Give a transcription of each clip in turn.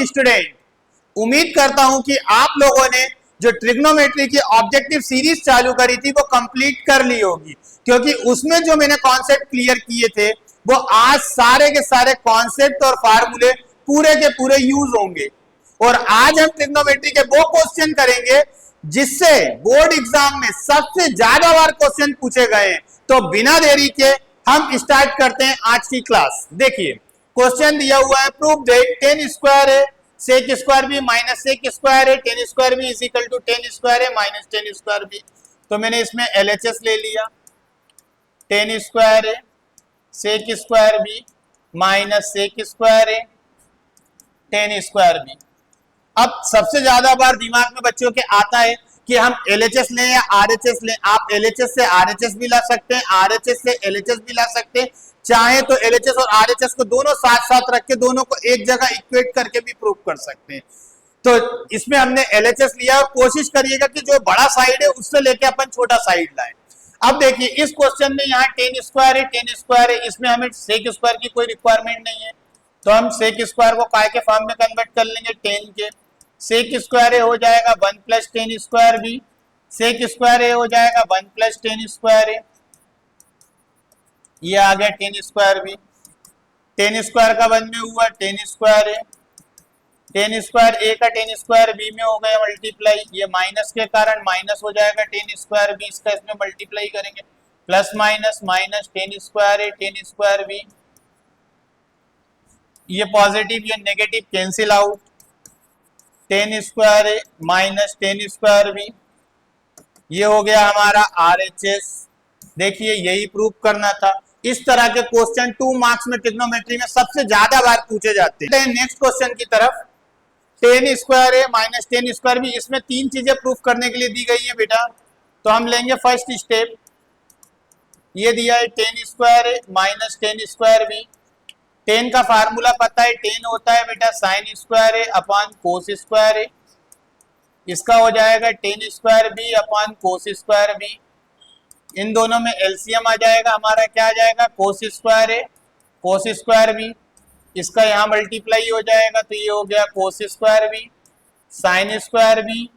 Student, उम्मीद करता हूं कि आप लोगों ने जो ट्रिग्नोमेट्री की ऑब्जेक्टिव सीरीज चालू करी थी वो कंप्लीट कर ली होगी, क्योंकि उसमें जो मैंने कॉन्सेप्ट क्लियर किए थे वो आज सारे के सारे कॉन्सेप्ट और फार्मूले पूरे के पूरे यूज होंगे। और आज हम ट्रिग्नोमेट्री के वो क्वेश्चन करेंगे जिससे बोर्ड एग्जाम में सबसे ज्यादा बार क्वेश्चन पूछे गए हैं। तो बिना देरी के हम स्टार्ट करते हैं आज की क्लास। देखिए क्वेश्चन दिया हुआ है, प्रूव दैट 10 स्क्वायर है sec square B minus sec square है 10 square B is equal to 10 square है माइनस 10 स्क्वायर बी। तो मैंने इसमें एलएचएस ले लिया, 10 स्क्वायर है sec square B minus sec square है 10 स्क्वायर बी। अब सबसे ज्यादा बार दिमाग में बच्चों के आता है कि हम एलएचएस लें या आरएचएस लें। आप एलएचएस से आरएचएस भी ला सकते हैं, आरएचएस से एलएचएस भी ला सकते हैं, चाहे तो एलएचएस और आरएचएस को दोनों साथ साथ रख के दोनों को एक जगह इक्वेट करके भी प्रूव कर सकते हैं। तो इसमें हमने एलएचएस लिया और कोशिश करिएगा कि जो बड़ा साइड है उससे लेके अपन छोटा साइड लाएं। अब देखिए इस क्वेश्चन में यहाँ 10 स्क्वायर है 10 स्क्वायर है, इसमें हमें सेक स्क्वायर की कोई रिक्वायरमेंट नहीं है, तो हम सेक स्क्वायर को काय के फॉर्म में कन्वर्ट कर लेंगे 10 के। सेक स्क्वायर हो जाएगा 1 plus 10 square B, sec square हो जाएगा 1 प्लस 10 स्क्वायर है, ये आ गया 10 स्क्वायर बी। 10 स्क्वायर का 1 में हुआ 10 स्क्वायर है, 10 स्क्वायर ए का 10 स्क्वायर बी में हो गया मल्टीप्लाई, ये माइनस के कारण माइनस हो जाएगा 10 स्क्वायर बी, इसका इसमें मल्टीप्लाई करेंगे प्लस माइनस माइनस 10 स्क्वायर है 10 स्क्वायर बी, ये पॉजिटिव ये नेगेटिव कैंसिल आउट, 10 स्क्वायर है माइनस 10 स्क्वायर बी, ये हो गया हमारा आरएचएस। देखिए यही प्रूव करना था। इस तरह के क्वेश्चन 2 मार्क्स में ट्रिग्नोमेट्री में सबसे ज्यादा बार पूछे जाते हैं। नेक्स्ट क्वेश्चन की तरफ, 10 स्क्वायर है माइनस 10 स्क्वायर बी, इसमें 3 चीजें प्रूफ करने के लिए दी गई है बेटा। तो हम लेंगे फर्स्ट स्टेप, ये दिया है 10 स्क्वायर है माइनस 10 स्क्वायर बी, 10 का फार्मूला पता है 10 होता है बेटा साइन स्क्वायर है अपॉन कोस स्क्वायर है, इसका हो जाएगा 10 square B upon cos square B, इन दोनों में एलसीएम आ जाएगा हमारा, क्या आ जाएगा कोस स्क्वायर है कोस स्क्वायर बी, इसका यहाँ मल्टीप्लाई हो जाएगा तो ये हो गया cos square B, sine square B,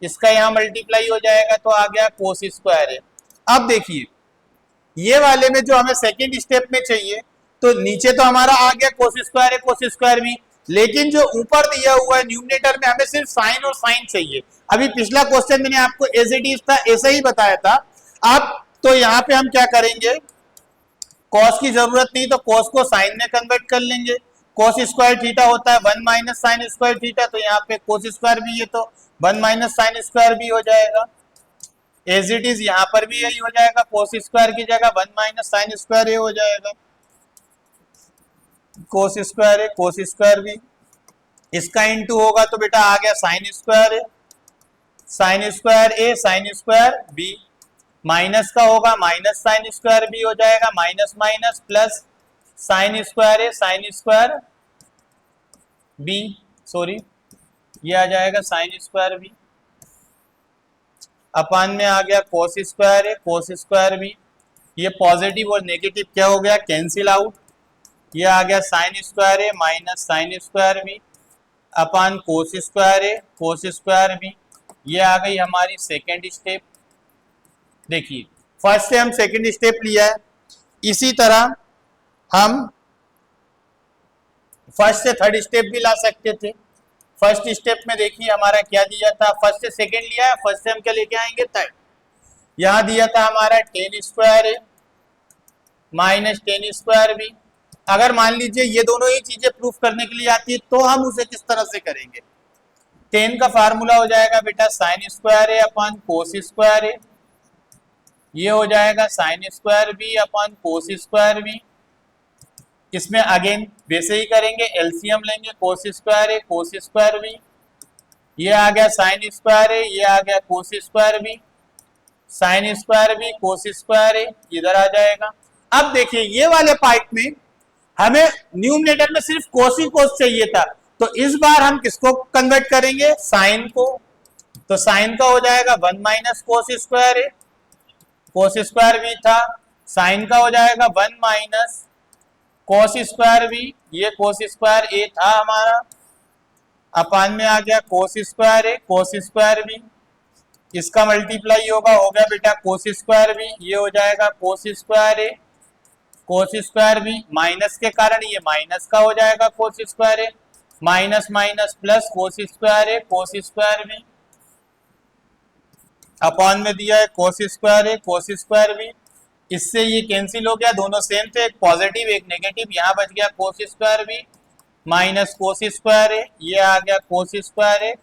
इसका यहाँ मल्टीप्लाई हो जाएगा तो आ गया कोस स्क्वायर है। अब देखिए ये वाले में जो हमें सेकेंड स्टेप में चाहिए, तो नीचे तो हमारा आ गया कोस स्क्वायर है कोस स्क्वायर बी, लेकिन जो ऊपर दिया हुआ है न्यूमरेटर में हमें सिर्फ साइन और साइन चाहिए। अभी पिछला क्वेश्चन मैंने आपको एज इट इज था ऐसा ही बताया था। अब तो यहाँ पे हम क्या करेंगे, कॉस की जरूरत नहीं तो कॉस को साइन में कन्वर्ट कर लेंगे, कॉस स्क्वायर थीटा होता है 1 माइनस साइन स्क्वायर थीटा, तो यहाँ पे कोस स्क्वायर भी है तो 1 माइनस साइन स्क्वायर भी हो जाएगा, एज इट इज यहाँ पर भी यही हो जाएगा, कोस स्क्वायर की जगह 1 माइनस साइन स्क्वायर ये हो जाएगा, कोस स्क्वायर है कोस स्क्वायर भी, इसका इंटू होगा तो बेटा आ गया साइन स्क्वायर है साइन स्क्वायर ए साइन स्क्वायर बी, माइनस का होगा माइनस साइन स्क्वायर बी हो जाएगा, minus minus plus sign square है साइन स्क्वायर बी, सॉरी ये आ जाएगा साइन स्क्वायर बी, अपान में आ गया कोस स्क्वायर है कोस स्क्वायर बी, ये पॉजिटिव और नेगेटिव क्या हो गया कैंसिल आउट, ये आ गया साइन स्क्वायर है माइनस साइन स्क्वायर बी अपान कोस स्क्वायर है कोस स्क्वायर बी, ये आ गई हमारी सेकेंड स्टेप। देखिए फर्स्ट से हम सेकेंड स्टेप लिया है, इसी तरह हम फर्स्ट से थर्ड स्टेप भी ला सकते थे। फर्स्ट स्टेप में देखिए हमारा क्या दिया था, फर्स्ट से सेकेंड लिया है, फर्स्ट से हम क्या लेके आएंगे थर्ड। यहाँ दिया था हमारा 10 स्क्वायर है माइनस 10 स्क्वायर भी। अगर मान लीजिए ये दोनों ही चीजें प्रूफ करने के लिए आती है तो हम उसे किस तरह से करेंगे। 10 का फार्मूला हो जाएगा बेटा साइन स्क्वायर है अपॉन कोस स्क्वायर है, ये हो जाएगा sine square B upon cos square B, इसमें अगेन वैसे ही करेंगे एलसीएम लेंगे कोस स्क्वायर है कोस स्क्वायर बी, ये आ गया साइन स्क्वायर है ये आ गया cos square B, sine square B cos square है इधर आ जाएगा। अब देखिए ये वाले पार्ट में हमें न्यूमरेटर में सिर्फ कोस ही कोस चाहिए था, तो इस बार हम किसको कन्वर्ट करेंगे साइन को, तो साइन का हो जाएगा 1 माइनस कोस स्क्वायर है कोस स्क्वायर भी था, साइन का हो जाएगा 1 माइनस कोस स्क्वायर भी, ये कोस स्क्वायर ए था हमारा अपान में आ गया cos square A cos square B, इसका मल्टीप्लाई होगा, हो गया बेटा कोस स्क्वायर बी, ये हो जाएगा cos square A cos square B, minus के कारण ये माइनस का हो जाएगा cos square A, minus minus plus cos square A cos square B, upon में दिया है cos square A cos square B, इससे ये कैंसिल हो गया, दोनों सेम थे, एक पॉजिटिव एक नेगेटिव, यहाँ बच गया cos square B minus cos square A, ये आ गया cos square A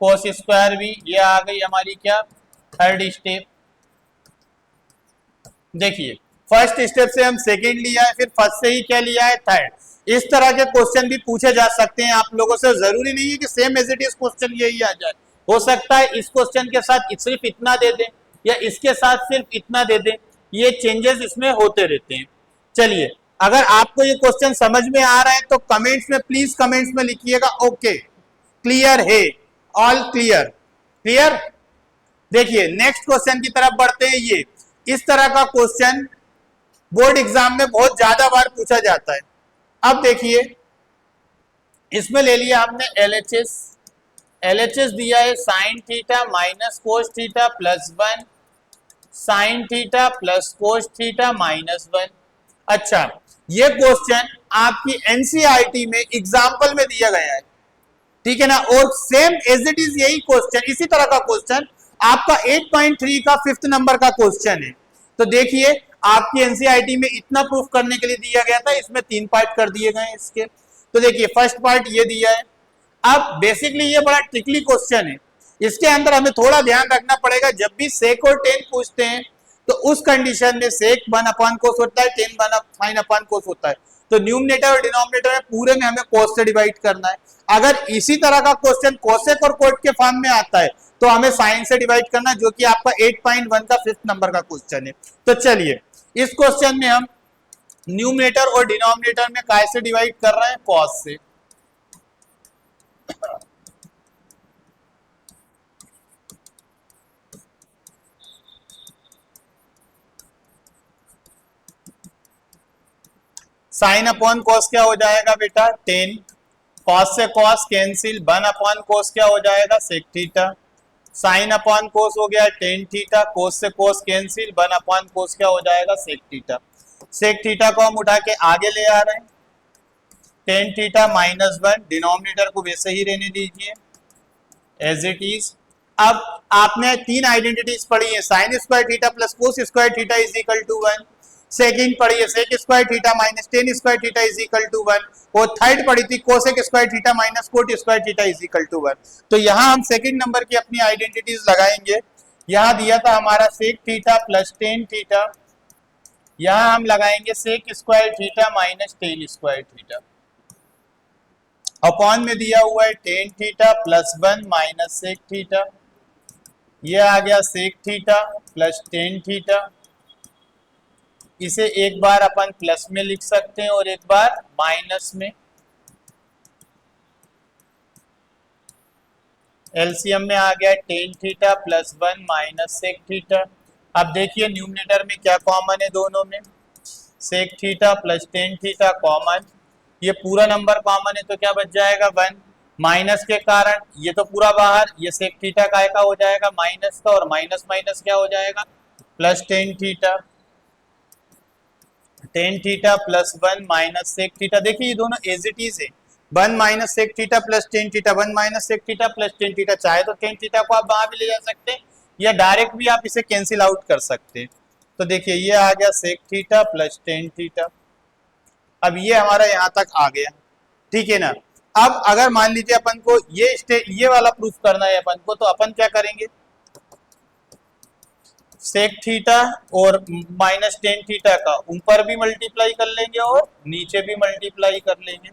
cos square B, ये आ गई हमारी क्या थर्ड स्टेप। देखिए फर्स्ट स्टेप से हम सेकेंड लिया है, फिर फर्स्ट से ही क्या लिया है थर्ड। इस तरह के क्वेश्चन भी पूछे जा सकते हैं आप लोगों से, जरूरी नहीं है कि same as it is question यही आ जाए, हो सकता है इस क्वेश्चन के साथ सिर्फ इतना दे दें या इसके साथ सिर्फ इतना दे दें, ये चेंजेस इसमें होते रहते हैं। चलिए अगर आपको ये क्वेश्चन समझ में आ रहा है तो कमेंट्स में प्लीज कमेंट्स में लिखिएगा ओके क्लियर है, ऑल क्लियर, क्लियर। देखिए नेक्स्ट क्वेश्चन की तरफ बढ़ते हैं। ये इस तरह का क्वेश्चन बोर्ड एग्जाम में बहुत ज्यादा बार पूछा जाता है। अब देखिए इसमें ले लिया हमने LHS, LHS दिया है sine theta minus cos theta plus 1 sine theta plus cos theta minus 1। अच्छा ये क्वेश्चन आपकी एनसीईआरटी में एग्जाम्पल में दिया गया है, ठीक है ना, और सेम एज इट इज यही क्वेश्चन, इसी तरह का क्वेश्चन आपका 8.3 का 5th नंबर का क्वेश्चन है। तो देखिए आपकी एनसीईआरटी में इतना प्रूफ करने के लिए दिया गया था, इसमें 3 पार्ट कर दिए गए इसके। तो देखिए फर्स्ट पार्ट ये दिया है। अब बेसिकली ये बड़ा ट्रिकली क्वेश्चन है, इसके अंदर हमें थोड़ा ध्यान रखना पड़ेगा। जब भी सेक और टेन पूछते हैं तो उस कंडीशन में सेक 1 कोस होता है, टेन साइन अपन कोस होता है, तो न्यूमरेटर और डिनोमिनेटर में पूरे में हमें कोस से डिवाइड करना है। अगर इसी तरह का क्वेश्चन कोसेक और कोट के फॉर्म में आता है तो हमें साइन से डिवाइड करना, जो कि आपका 8.1 का 5th नंबर का क्वेश्चन है। तो चलिए इस क्वेश्चन में हम न्यूमरेटर और डिनोमिनेटर में काय से डिवाइड कर रहे हैं, कॉस से। साइन अपॉन कॉस क्या हो जाएगा बेटा 10, कॉस से कॉस कैंसिल, 1 अपॉन कोस क्या हो जाएगा sec theta, sine upon cos हो गया 10 थीटा, कोस से कोस कैंसिल, 1 अपॉन कोस क्या हो जाएगा सेक थीटा। सेक थीटा को हम उठा के आगे ले आ रहे हैं, 10 थीटा माइनस 1, डिनोमिनेटर को वैसे ही रहने दीजिए एज इट इज। अब आपने 3 आइडेंटिटीज पढ़ी है, sine square theta plus cos square theta is equal to 1, second पढ़ी है sec square theta minus tan square theta is equal to 1, और थर्ड पढ़ी थी cosec square theta minus cot square theta is equal to 1। तो यहाँ हम second number की अपनी आइडेंटिटीज लगाएंगे। यहाँ दिया था हमारा sec theta plus tan theta, यहाँ हम लगाएंगे sec square theta minus tan square theta, upon में दिया हुआ है tan theta plus 1 minus sec theta, ये आ गया sec theta plus tan theta. इसे एक बार अपन प्लस में लिख सकते हैं और एक बार माइनस में। एलसीएम में आ गया tan theta plus 1 minus sec theta. अब देखिए न्यूमरेटर में क्या कॉमन है दोनों में, sec theta plus tan theta common, ये पूरा नंबर कॉमन है तो क्या बच जाएगा 1, माइनस के कारण ये तो पूरा बाहर, ये सेक थीटा काय का हो जाएगा माइनस का, और माइनस माइनस क्या हो जाएगा plus tan theta, tan theta plus 1 minus sec theta. देखिए ये दोनों एज इट इज है, 1 minus sec theta plus tan theta, 1 minus sec theta plus tan theta. चाहे तो टेन थीटा को आप वहां भी ले जा सकते हैं या डायरेक्ट भी आप इसे कैंसिल आउट कर सकते हैं। तो देखिए ये आ गया sec theta plus tan theta. अब ये हमारा यहाँ तक आ गया, ठीक है ना। अब अगर मान लीजिए अपन को ये वाला प्रूफ करना है अपन को, तो अपन क्या करेंगे, सेक थीटा और माइनस टेन थीटा का ऊपर भी मल्टीप्लाई कर लेंगे और नीचे भी मल्टीप्लाई कर लेंगे,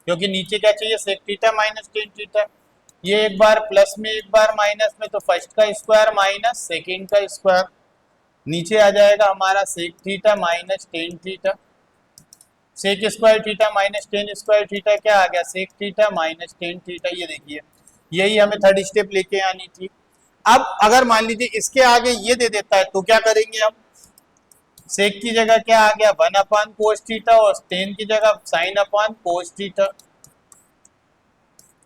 क्योंकि नीचे क्या चाहिए sec theta minus tan theta. ये एक बार प्लस में एक बार माइनस में, तो फर्स्ट का स्क्वायर माइनस सेकेंड का स्क्वायर, नीचे आ जाएगा हमारा sec theta minus tan theta, sec square theta minus tan square theta क्या आ गया sec theta minus tan theta. ये देखिए यही हमें थर्ड स्टेप लेके आनी थी। अब अगर मान लीजिए इसके आगे ये दे देता है तो क्या करेंगे हम, सेक की जगह क्या आ गया 1 अपॉन कोस थीटा और टेन की जगह sine upon cos theta.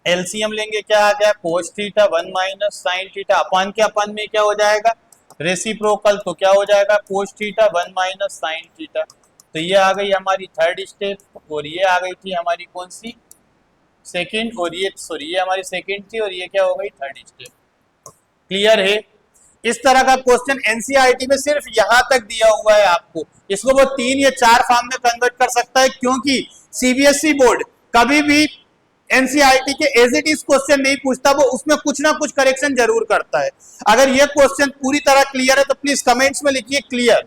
LCM लेंगे, क्या आ गया cos theta 1 minus sine theta, अपन के अपन में क्या हो जाएगा रेसिप्रोकल, तो क्या हो जाएगा कोस थीटा 1 माइनस साइन थीटा। तो ये आ गई हमारी थर्ड स्टेप, और ये आ गई थी हमारी कौन सी सेकंड, और ये सॉरी ये हमारी सेकंड थी, और ये क्या हो गई थर्ड स्टेप। क्लियर है? इस तरह का क्वेश्चन एनसीईआरटी में सिर्फ यहां तक दिया हुआ है आपको, इसको वो 3 या 4 फॉर्म में कन्वर्ट कर सकता है, क्योंकि सीबीएसई बोर्ड कभी भी एनसीईआरटी के एज इट इज क्वेश्चन नहीं पूछता, वो उसमें कुछ ना कुछ करेक्शन जरूर करता है। अगर ये क्वेश्चन पूरी तरह क्लियर है तो प्लीज कमेंट्स में लिखिए क्लियर।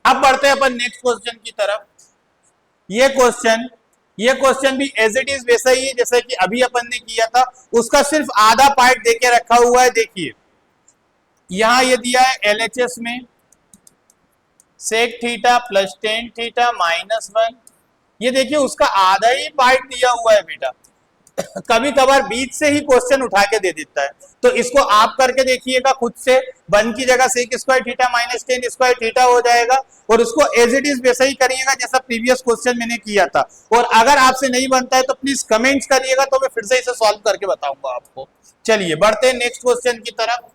अब बढ़ते हैं अपन नेक्स्ट क्वेश्चन की तरफ। ये क्वेश्चन भी एज इट इज वैसा ही है जैसे कि अभी अपन ने किया था, उसका सिर्फ आधा पार्ट देके रखा हुआ है। देखिए यहां ये दिया है एलएचएस में sec theta plus tan theta minus 1, ये देखिए उसका आधा ही पार्ट दिया हुआ है बेटा। कभी कभार बीच से ही क्वेश्चन उठा के दे देता है, तो इसको आप करके देखिएगा खुद से, 1 की जगह sec square theta minus tan square theta हो जाएगा, और उसको एज इट इज वैसा ही करिएगा जैसा प्रीवियस क्वेश्चन मैंने किया था। और अगर आपसे नहीं बनता है तो प्लीज कमेंट्स करिएगा, तो मैं फिर से इसे सॉल्व करके बताऊंगा आपको। चलिए बढ़ते हैं नेक्स्ट क्वेश्चन की तरफ।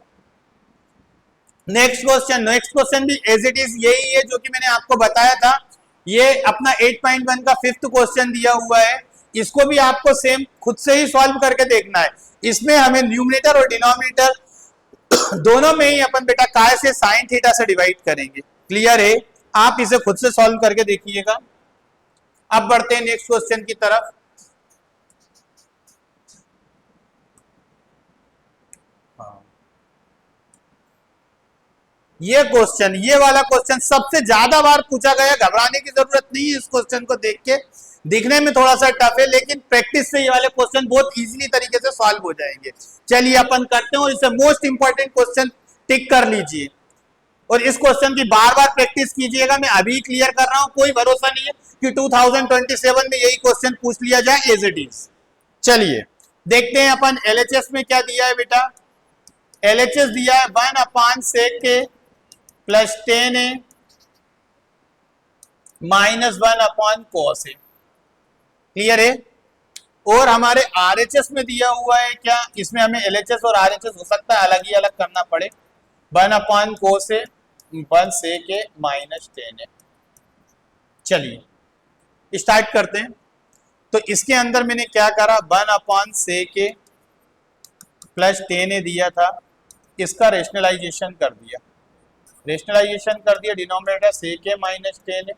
नेक्स्ट क्वेश्चन भी एज इट इज यही है जो कि मैंने आपको बताया था। ये अपना 8.1 का 5th क्वेश्चन दिया हुआ है, इसको भी आपको सेम खुद से ही सॉल्व करके देखना है। इसमें हमें न्यूमरेटर और डिनोमिनेटर दोनों में ही अपन बेटा काय से साइन थीटा से डिवाइड करेंगे। क्लियर है? आप इसे खुद से सॉल्व करके देखिएगा। अब बढ़ते हैं नेक्स्ट क्वेश्चन की तरफ। ये वाला क्वेश्चन सबसे ज्यादा बार पूछा गया, घबराने की जरूरत नहीं है। इस क्वेश्चन को देख के दिखने में थोड़ा सा टफ है, लेकिन प्रैक्टिस से ये वाले क्वेश्चन बहुत इजीली तरीके से सॉल्व हो जाएंगे। चलिए अपन करते हैं, और इसे मोस्ट इंपॉर्टेंट क्वेश्चन टिक कर लीजिए, और इस क्वेश्चन की बार बार प्रैक्टिस कीजिएगा। मैं अभी क्लियर कर रहा हूं, कोई भरोसा नहीं है कि 2027 में यही क्वेश्चन पूछ लिया जाए एज इट इज। चलिए देखते हैं अपन एलएचएस में क्या दिया है बेटा। एलएचएस दिया है 1/sec के plus 10a minus 1/cos a। Clear है? और हमारे आरएचएस में दिया हुआ है क्या, इसमें हमें एलएचएस और आरएचएस हो सकता है अलग ही अलग करना पड़े, 1/cos a 1sec a minus 10a। चलिए स्टार्ट करते हैं। तो इसके अंदर मैंने क्या करा, 1/sec a प्लस 10a दिया था, इसका रेशनलाइजेशन कर दिया। Denominator sec a minus 10a,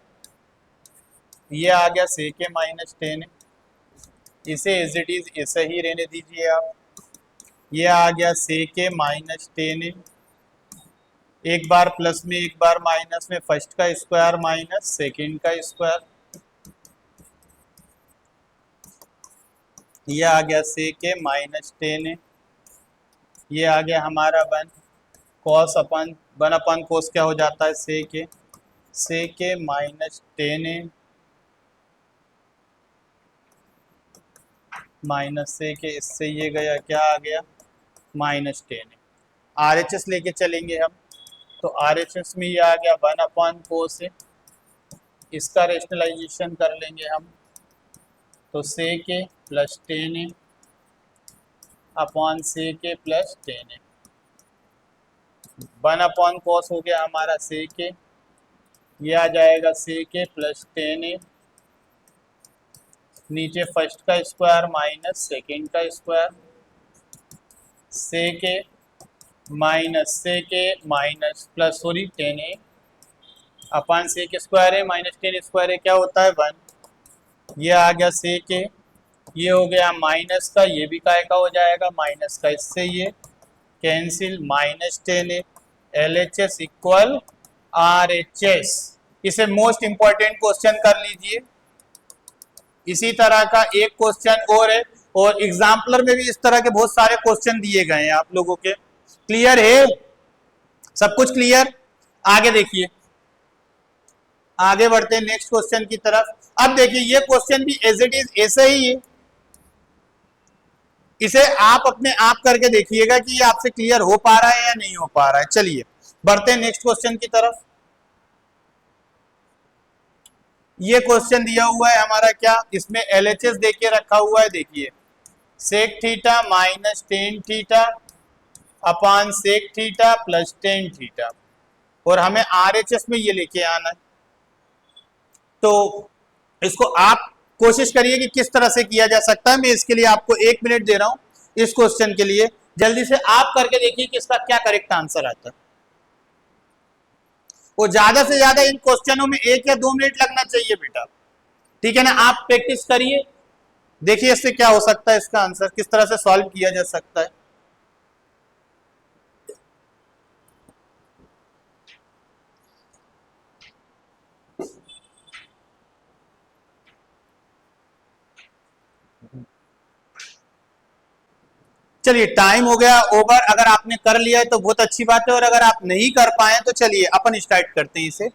ये आ गया sec a माइनस 10a, इसे एज इट इज ऐसे ही रहने दीजिए आप। ये आ गया sec a माइनस 10a, एक बार प्लस में एक बार माइनस में, फर्स्ट का स्क्वायर माइनस सेकंड का स्क्वायर, ये आ गया sec a माइनस 10a, ये आ गया हमारा 1/cos क्या हो जाता है sec a minus 10a minus sec a, इससे ये गया क्या आ गया माइनस 10a। आरएचएस लेके चलेंगे हम, तो आरएचएस में ये आ गया 1/cos a, इसका रेशनलाइजेशन कर लेंगे हम, तो sec a plus 10a upon sec a plus 10a, 1/cos हो गया हमारा sec a, ये आ जाएगा sec a प्लस 10a, नीचे फर्स्ट का स्क्वायर माइनस सेकंड का square, sec a minus plus 10a upon sec square है माइनस 10 स्क्वायर है, क्या होता है 1, ये आ गया sec a, ये हो गया माइनस का, ये भी काय का हो जाएगा माइनस का, इससे ये cancel, minus 10a, LHS equal RHS। इसे मोस्ट इंपॉर्टेंट क्वेश्चन कर लीजिए। इसी तरह का एक क्वेश्चन और है, और एग्जाम्पलर में भी इस तरह के बहुत सारे क्वेश्चन दिए गए हैं आप लोगों के। क्लियर है? सब कुछ क्लियर? आगे देखिए, आगे बढ़ते हैं नेक्स्ट क्वेश्चन की तरफ। अब देखिए ये क्वेश्चन भी एज इट इज ऐसे ही है, इसे आप अपने आप करके देखिएगा कि ये आपसे क्लियर हो पा रहा है या नहीं हो पा रहा है। चलिए बढ़ते हैं नेक्स्ट क्वेश्चन की तरफ। ये क्वेश्चन दिया हुआ है हमारा क्या, इसमें LHS देके रखा हुआ है, देखिए sec theta minus tan theta upon sec theta plus tan theta, और हमें RHS में ये लेके आना है। तो इसको आप कोशिश करिए कि किस तरह से किया जा सकता है। मैं इसके लिए आपको 1 मिनट दे रहा हूं इस क्वेश्चन के लिए, जल्दी से आप करके देखिए कि इसका क्या करेक्ट आंसर आता है। वो ज्यादा से ज्यादा इन क्वेश्चनों में 1 या 2 मिनट लगना चाहिए बेटा, ठीक है ना। आप प्रैक्टिस करिए, देखिए इससे क्या हो सकता है, इसका आंसर किस तरह से सॉल्व किया जा सकता है। चलिए टाइम हो गया ओवर, अगर आपने कर लिया है तो बहुत अच्छी बात है, और अगर आप नहीं कर पाए तो चलिए अपन स्टार्ट करते हैं इसे।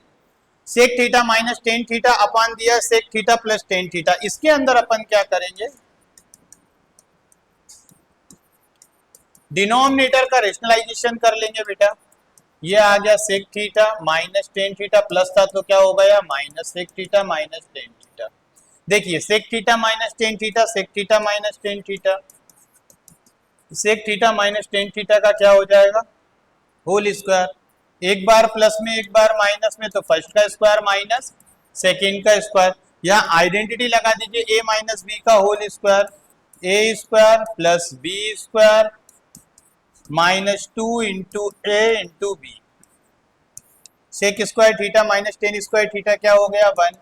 Sec theta minus tan theta upon दिया sec theta plus tan theta, इसके अंदर अपन क्या करेंगे, डिनोमिनेटर का रेशनलाइजेशन कर लेंगे बेटा। ये आ गया sec theta minus tan theta, plus था तो क्या हो गया minus sec theta minus tan theta. देखिए sec theta minus tan theta, sec theta minus tan theta, sec theta minus tan theta का क्या हो जाएगा होल स्क्वायर, एक बार प्लस में एक बार माइनस में, तो फर्स्ट का स्क्वायर माइनस सेकेंड का स्क्वायर। यहाँ आइडेंटिटी लगा दीजिए ए माइनस बी का whole square, A square plus B square minus two into A into B. Sec square theta minus tan square theta क्या हो गया 1,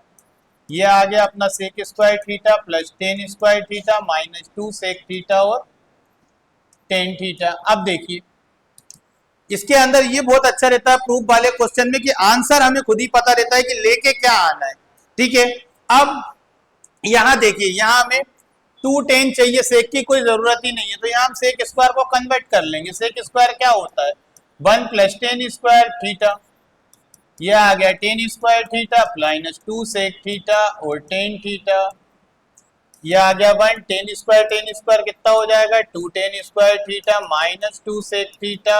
ये आ गया अपना sec square theta plus tan square theta minus two sec theta और tan theta. अब देखिए इसके अंदर ये बहुत अच्छा रहता है प्रूफ वाले क्वेश्चन में कि आंसर हमें खुद ही पता रहता है कि लेके क्या आना है, ठीक है। अब यहां देखिए, यहां हमें 210 चाहिए, सेक की कोई जरूरत ही नहीं है, तो यहां हम सेक स्क्वायर को कन्वर्ट कर लेंगे। सेक स्क्वायर क्या होता है 1 प्लस टेन स्क्वायर थीटा, ये आ गया tan square theta minus two sec theta और टेन थीटा, ये आ गया 1, टेन स्क्वायर कितना हो जाएगा 2 tan square theta minus two sec theta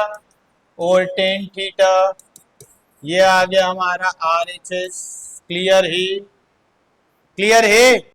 और टेन थीटा, ये आ गया हमारा RHS। क्लियर है, क्लियर है।